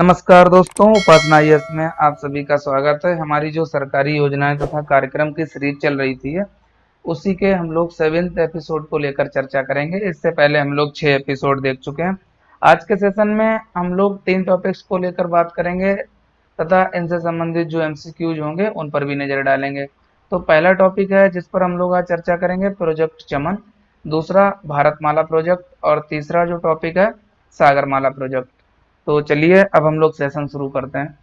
नमस्कार दोस्तों, उपासना यस में आप सभी का स्वागत है। हमारी जो सरकारी योजनाएं तथा कार्यक्रम की सीरीज चल रही थी उसी के हम लोग 7th एपिसोड को लेकर चर्चा करेंगे। इससे पहले हम लोग 6 एपिसोड देख चुके हैं। आज के सेशन में हम लोग 3 टॉपिक्स को लेकर बात करेंगे तथा इनसे संबंधित जो एमसीक्यूज होंगे उन पर भी नजर डालेंगे। तो पहला टॉपिक है जिस पर हम लोग आज चर्चा करेंगे, प्रोजेक्ट चमन। दूसरा भारतमाला प्रोजेक्ट और तीसरा जो टॉपिक है सागरमाला प्रोजेक्ट। तो चलिए अब हम लोग सेशन शुरू करते हैं।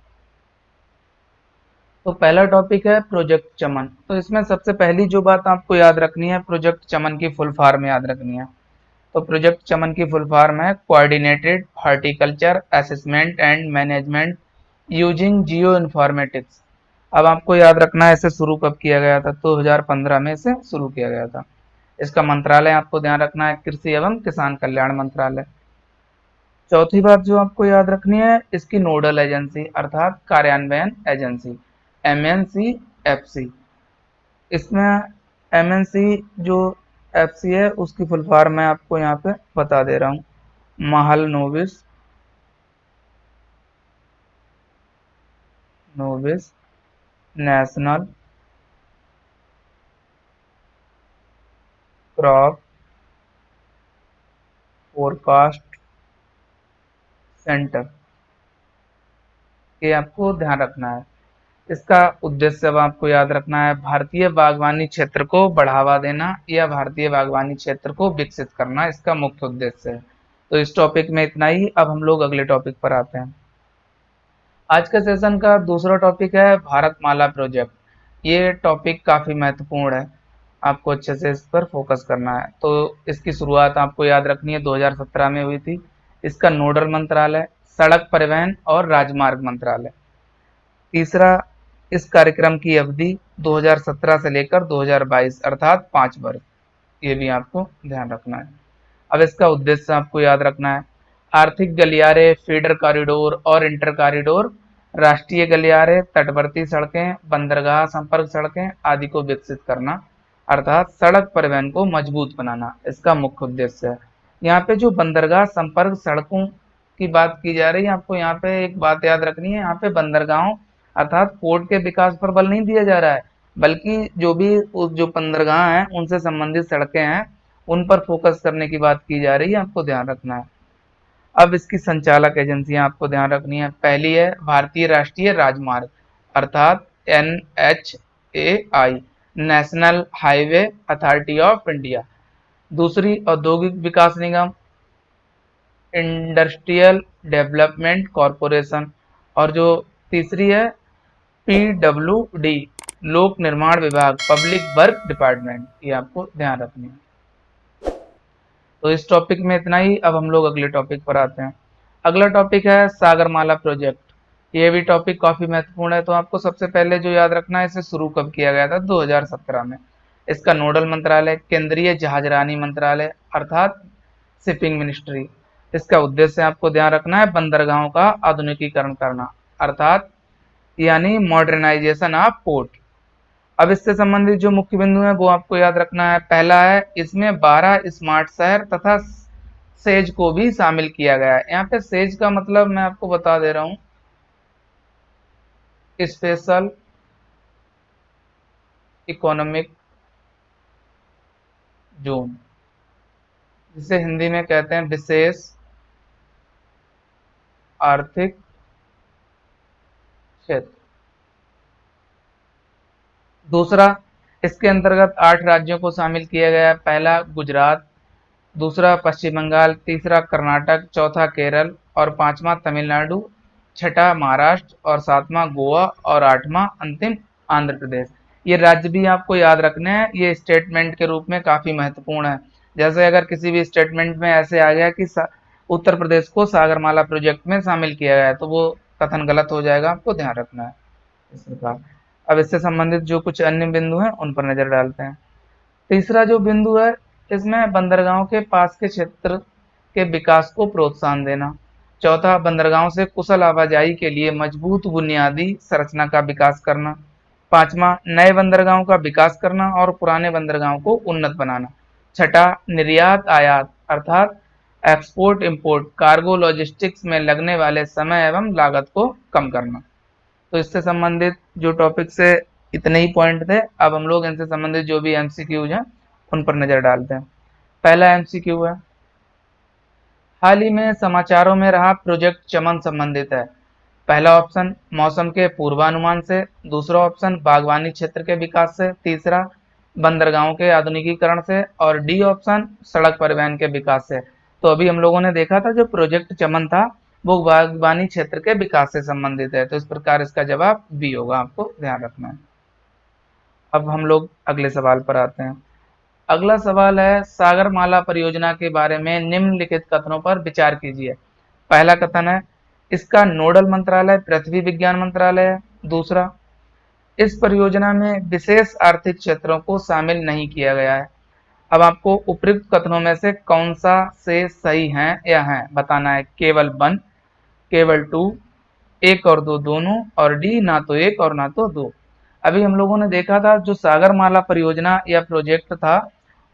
तो पहला टॉपिक है प्रोजेक्ट चमन। तो इसमें सबसे पहली जो बात आपको याद रखनी है, प्रोजेक्ट चमन की फुल फॉर्म याद रखनी है। तो प्रोजेक्ट चमन की फुल फॉर्म है coordinated horticulture assessment and management using geo informatics. अब आपको याद रखना है इसे शुरू कब किया गया था। 2015 में इसे शुरू किया गया था। इसका मंत्रालय आपको ध्यान रखना है कृषि एवं किसान कल्याण मंत्रालय। चौथी बात जो आपको याद रखनी है, इसकी नोडल एजेंसी अर्थात कार्यान्वयन एजेंसी MNC-FC। इसमें MNC जो FC है उसकी फुल फॉर्म मैं आपको यहाँ पे बता दे रहा हूँ, Mahalanobis national crop forecast centre. ये आपको ध्यान रखना है। इसका उद्देश्य अब आपको याद रखना है, भारतीय बागवानी क्षेत्र को बढ़ावा देना या भारतीय बागवानी क्षेत्र को विकसित करना इसका मुख्य उद्देश्य है। तो इस टॉपिक में इतना ही। अब हम लोग अगले टॉपिक पर आते हैं। आज के सेशन का दूसरा टॉपिक है भारतमाला प्रोजेक्ट। ये टॉपिक काफी महत्वपूर्ण है, आपको अच्छे से इस पर फोकस करना है। तो इसकी शुरुआत आपको याद रखनी है 2017 में हुई थी। इसका नोडल मंत्रालय सड़क परिवहन और राजमार्ग मंत्रालय। तीसरा, इस कार्यक्रम की अवधि 2017 से लेकर 2022 अर्थात 5 वर्ष। ये भी आपको ध्यान रखना है। अब इसका उद्देश्य आपको याद रखना है, आर्थिक गलियारे, फीडर कॉरिडोर और इंटर कॉरिडोर, राष्ट्रीय गलियारे, तटवर्ती सड़कें, बंदरगाह संपर्क सड़कें आदि को विकसित करना अर्थात सड़क परिवहन को मजबूत बनाना इसका मुख्य उद्देश्य है। यहाँ पे जो बंदरगाह संपर्क सड़कों की बात की जा रही है, आपको यहाँ पे एक बात याद रखनी है, यहाँ पे बंदरगाहों अर्थात पोर्ट के विकास पर बल नहीं दिया जा रहा है, बल्कि जो भी जो बंदरगाह हैं उनसे संबंधित सड़कें हैं उन पर फोकस करने की बात की जा रही है, आपको ध्यान रखना है। अब इसकी संचालक एजेंसियां आपको ध्यान रखनी है। पहली है भारतीय राष्ट्रीय राजमार्ग अर्थात NHAI, national highway authority of India. दूसरी औद्योगिक विकास निगम, इंडस्ट्रियल डेवलपमेंट कॉरपोरेशन। और जो तीसरी है PWD, लोक निर्माण विभाग, पब्लिक वर्क डिपार्टमेंट। ये आपको ध्यान रखनी है। तो इस टॉपिक में इतना ही। अब हम लोग अगले टॉपिक पर आते हैं। अगला टॉपिक है सागरमाला प्रोजेक्ट। ये भी टॉपिक काफी महत्वपूर्ण है। तो आपको सबसे पहले जो याद रखना है, इसे शुरू कब किया गया था, 2017 में। इसका नोडल मंत्रालय केंद्रीय जहाजरानी मंत्रालय अर्थात शिपिंग मिनिस्ट्री। इसका उद्देश्य आपको ध्यान रखना है, बंदरगाहों का आधुनिकीकरण करना अर्थात यानी मॉडर्नाइजेशन ऑफ पोर्ट। अब इससे संबंधित जो मुख्य बिंदु है वो आपको याद रखना है। पहला है, इसमें 12 स्मार्ट शहर तथा सेज को भी शामिल किया गया है। यहाँ पे सेज का मतलब मैं आपको बता दे रहा हूँ, स्पेशल इकोनॉमिक जोन, जिसे हिंदी में कहते हैं विशेष आर्थिक क्षेत्र। दूसरा, इसके अंतर्गत 8 राज्यों को शामिल किया गया है। पहला गुजरात, दूसरा पश्चिम बंगाल, तीसरा कर्नाटक, चौथा केरल और पांचवा तमिलनाडु, छठा महाराष्ट्र और सातवां गोवा और आठवां अंतिम आंध्र प्रदेश। ये राज्य भी आपको याद रखने हैं, ये स्टेटमेंट के रूप में काफी महत्वपूर्ण है। जैसे अगर किसी भी स्टेटमेंट में ऐसे आ गया कि उत्तर प्रदेश को सागरमाला प्रोजेक्ट में शामिल किया गया है, तो वो कथन गलत हो जाएगा, आपको ध्यान रखना है इस प्रकार। अब इससे संबंधित जो कुछ अन्य बिंदु हैं उन पर नजर डालते हैं। तीसरा जो बिंदु है, इसमें बंदरगाहों के पास के क्षेत्र के विकास को प्रोत्साहन देना। चौथा, बंदरगाहों से कुशल आवाजाही के लिए मजबूत बुनियादी संरचना का विकास करना। पांचवा, नए बंदरगाहों का विकास करना और पुराने बंदरगाहों को उन्नत बनाना। छठा, निर्यात आयात अर्थात एक्सपोर्ट इंपोर्ट कार्गो लॉजिस्टिक्स में लगने वाले समय एवं लागत को कम करना। तो इससे संबंधित जो टॉपिक से इतने ही पॉइंट थे। अब हम लोग इनसे संबंधित जो भी एमसीक्यूज हैं उन पर नजर डालते हैं। पहला एमसीक्यू है, हाल ही में समाचारों में रहा प्रोजेक्ट चमन संबंधित है। पहला ऑप्शन मौसम के पूर्वानुमान से, दूसरा ऑप्शन बागवानी क्षेत्र के विकास से, तीसरा बंदरगाहों के आधुनिकीकरण से और डी ऑप्शन सड़क परिवहन के विकास से। तो अभी हम लोगों ने देखा था जो प्रोजेक्ट चमन था वो बागवानी क्षेत्र के विकास से संबंधित है, तो इस प्रकार इसका जवाब बी होगा, आपको ध्यान रखना है। अब हम लोग अगले सवाल पर आते हैं। अगला सवाल है, सागरमाला परियोजना के बारे में निम्नलिखित कथनों पर विचार कीजिए। पहला कथन है, इसका नोडल मंत्रालय पृथ्वी विज्ञान मंत्रालय है। दूसरा, इस परियोजना में विशेष आर्थिक क्षेत्रों को शामिल नहीं किया गया है। अब आपको उपयुक्त कथनों में से कौन सा से सही है या है बताना है। केवल 1, केवल 2, 1 और 2 दोनों, और डी ना तो 1 और ना तो 2। अभी हम लोगों ने देखा था जो सागरमाला परियोजना या प्रोजेक्ट था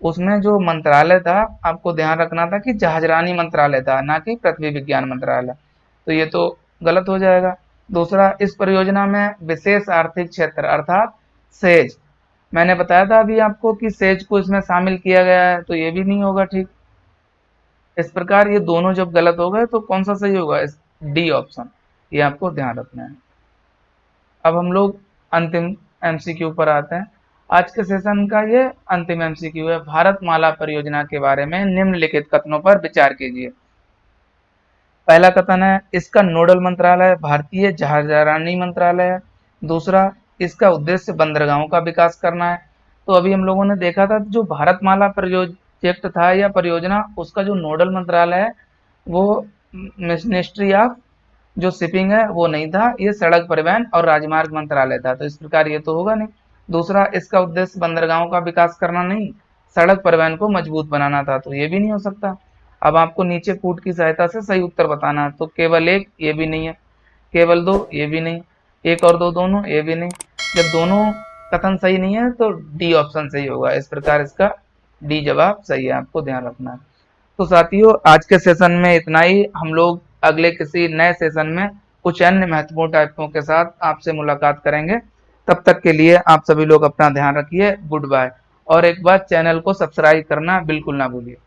उसमें जो मंत्रालय था, आपको ध्यान रखना था कि जहाजरानी मंत्रालय था, ना कि पृथ्वी विज्ञान मंत्रालय। तो ये तो गलत हो जाएगा। दूसरा, इस परियोजना में विशेष आर्थिक क्षेत्र अर्थात सेज, मैंने बताया था अभी आपको कि सेज को इसमें शामिल किया गया है, तो ये भी नहीं होगा ठीक। इस प्रकार ये दोनों जब गलत हो गए तो कौन सा सही होगा, इस डी ऑप्शन, ये आपको ध्यान रखना है। अब हम लोग अंतिम एमसीक्यू पर आते हैं। आज के सेशन का ये अंतिम एमसीक्यू है, भारत माला परियोजना के बारे में निम्नलिखित कथनों पर विचार कीजिए। पहला कथन है, इसका नोडल मंत्रालय भारतीय जहाजरानी मंत्रालय है। दूसरा, इसका उद्देश्य बंदरगाहों का विकास करना है। तो अभी हम लोगों ने देखा था जो भारतमाला प्रोजेक्ट था या परियोजना, उसका जो नोडल मंत्रालय है वो मिनिस्ट्री ऑफ जो शिपिंग है वो नहीं था, ये सड़क परिवहन और राजमार्ग मंत्रालय था, तो इस प्रकार ये तो होगा नहीं। दूसरा, इसका उद्देश्य बंदरगाहों का विकास करना नहीं, सड़क परिवहन को मजबूत बनाना था, तो ये भी नहीं हो सकता। अब आपको नीचे कूट की सहायता से सही उत्तर बताना है। तो केवल 1 ये भी नहीं है, केवल 2 ये भी नहीं, 1 और 2 दोनों ये भी नहीं। जब दोनों कथन सही नहीं है तो डी ऑप्शन सही होगा। इस प्रकार इसका डी जवाब सही है, आपको ध्यान रखना है। तो साथियों, आज के सेशन में इतना ही। हम लोग अगले किसी नए सेशन में कुछ अन्य महत्वपूर्ण टॉपिकों के साथ आपसे मुलाकात करेंगे। तब तक के लिए आप सभी लोग अपना ध्यान रखिए। Good bye. और एक बार चैनल को सब्सक्राइब करना बिल्कुल ना भूलिए।